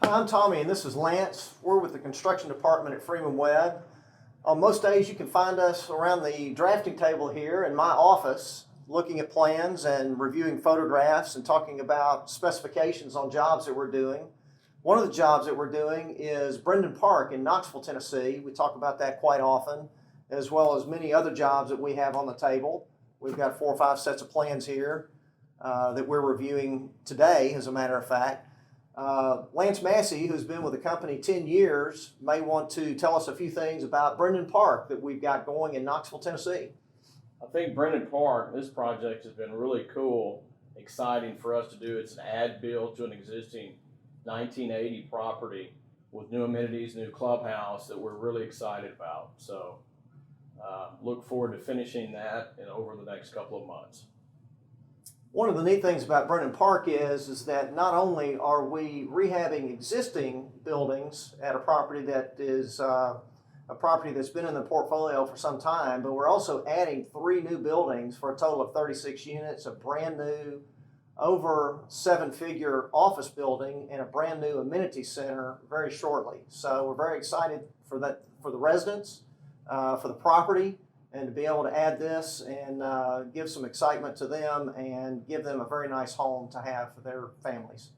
I'm Tommy and this is Lance. We're with the construction department at Freeman Webb. On most days you can find us around the drafting table here in my office looking at plans and reviewing photographs and talking about specifications on jobs that we're doing. One of the jobs that we're doing is Brendon Park in Knoxville, Tennessee. We talk about that quite often, as well as many other jobs that we have on the table. We've got 4 or 5 sets of plans here that we're reviewing today, as a matter of fact. Lance Mancy, who's been with the company 10 years, may want to tell us a few things about Brendon Park that we've got going in Knoxville, Tennessee. I think Brendon Park, this project has been really cool, exciting for us to do. It's an add build to an existing 1980 property with new amenities, new clubhouse that we're really excited about. So look forward to finishing that over the next couple of months. One of the neat things about Brendon Park is that not only are we rehabbing existing buildings at a property that is a property that's been in the portfolio for some time, but we're also adding 3 new buildings for a total of 36 units, a brand new over 7-figure office building and a brand new amenity center very shortly. So we're very excited for that, for the residents, for the property, and to be able to add this and give some excitement to them and give them a very nice home to have for their families.